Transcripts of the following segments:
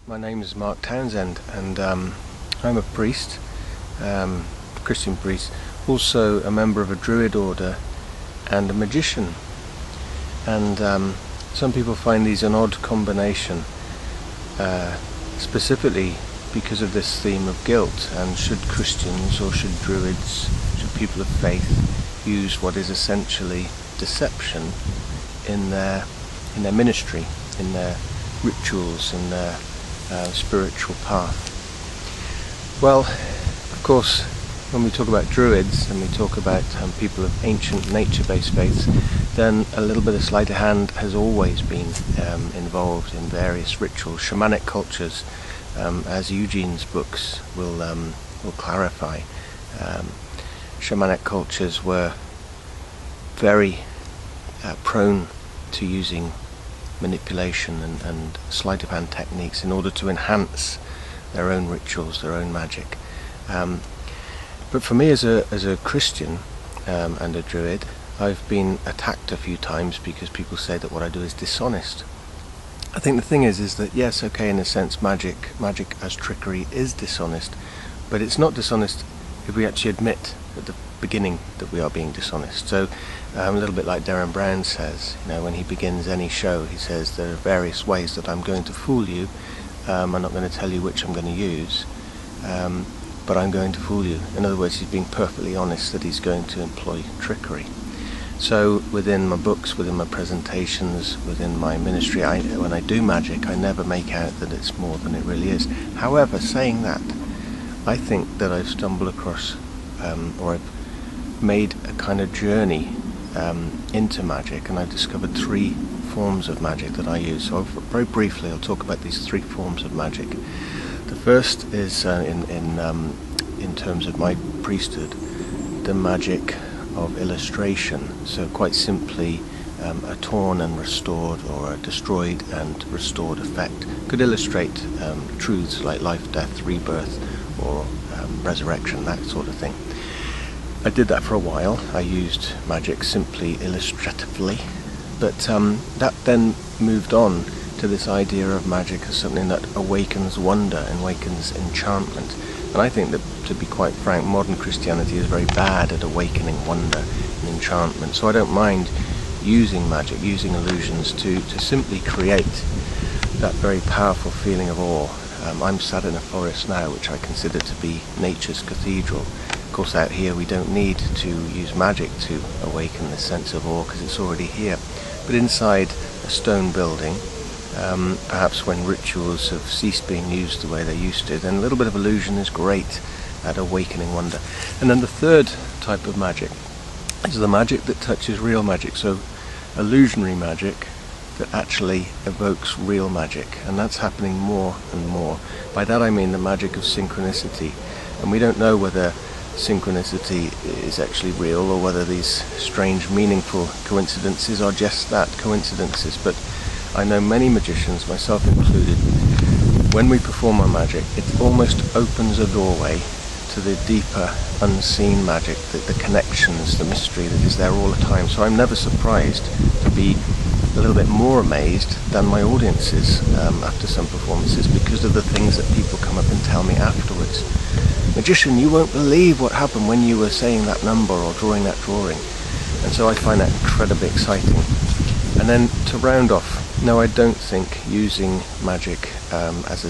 My name is Mark Townsend, and I'm a priest, Christian priest, also a member of a Druid order and a magician. And some people find these an odd combination, specifically because of this theme of guilt. And should Christians or should Druids, should people of faith use what is essentially deception in their ministry, in their rituals, in their spiritual path? Well, of course, when we talk about Druids and we talk about people of ancient nature-based faiths, then a little bit of sleight of hand has always been involved in various rituals. Shamanic cultures, as Eugene's books will clarify, shamanic cultures were very prone to using manipulation and sleight of hand techniques in order to enhance their own rituals, their own magic. But for me as a Christian and a Druid, I've been attacked a few times because people say that what I do is dishonest. I think the thing is that yes, okay, in a sense magic as trickery is dishonest, but it's not dishonest if we actually admit at the beginning that we are being dishonest. So a little bit like Derren Brown says, when he begins any show, he says there are various ways that I'm going to fool you. I'm not going to tell you which I'm going to use, but I'm going to fool you. In other words, he's being perfectly honest that he's going to employ trickery. So within my books, within my presentations, within my ministry, when I do magic, I never make out that it's more than it really is. However, saying that, I think that I've stumbled across, or I've made a kind of journey into magic, and I've discovered three forms of magic that I use. So very briefly I'll talk about these three forms of magic. The first is in terms of my priesthood, the magic of illustration. So quite simply, a torn and restored or a destroyed and restored effect could illustrate truths like life, death, rebirth, or resurrection, that sort of thing. I did that for a while. I used magic simply illustratively, but that then moved on to this idea of magic as something that awakens wonder and awakens enchantment. And I think that, to be quite frank, modern Christianity is very bad at awakening wonder and enchantment. So I don't mind using magic, using illusions to simply create that very powerful feeling of awe. I'm sat in a forest now which I consider to be nature's cathedral. Of course, out here we don't need to use magic to awaken this sense of awe because it's already here. But inside a stone building, perhaps when rituals have ceased being used the way they used to, then a little bit of illusion is great at awakening wonder. And then the third type of magic is the magic that touches real magic, so illusionary magic that actually evokes real magic, and that's happening more and more. By that I mean the magic of synchronicity, and we don't know whether synchronicity is actually real or whether these strange meaningful coincidences are just that, coincidences. But I know many magicians, myself included, when we perform our magic, it almost opens a doorway to the deeper unseen magic, the connections, the mystery that is there all the time. So I'm never surprised to be a little bit more amazed than my audiences after some performances, because of the things that people come up and tell me afterwards. Magician, you won't believe what happened when you were saying that number or drawing that drawing. And so I find that incredibly exciting. And then to round off, no, I don't think using magic as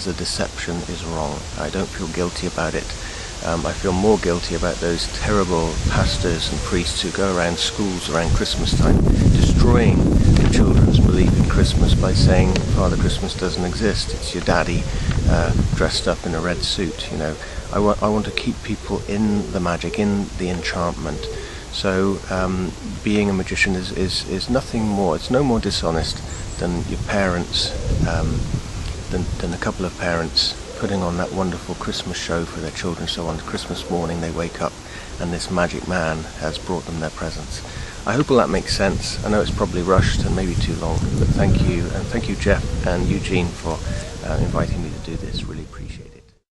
a deception is wrong. I don't feel guilty about it. I feel more guilty about those terrible pastors and priests who go around schools around Christmas time destroying the children's belief in Christmas by saying Father Christmas doesn't exist, it's your daddy dressed up in a red suit. I want to keep people in the magic, in the enchantment. So being a magician is nothing more, it's no more dishonest than your parents, than a couple of parents putting on that wonderful Christmas show for their children. So on Christmas morning they wake up and this magic man has brought them their presents. I hope all that makes sense. I know it's probably rushed and maybe too long, but thank you, and thank you Jeff and Eugene for inviting me to do this. Really appreciate it.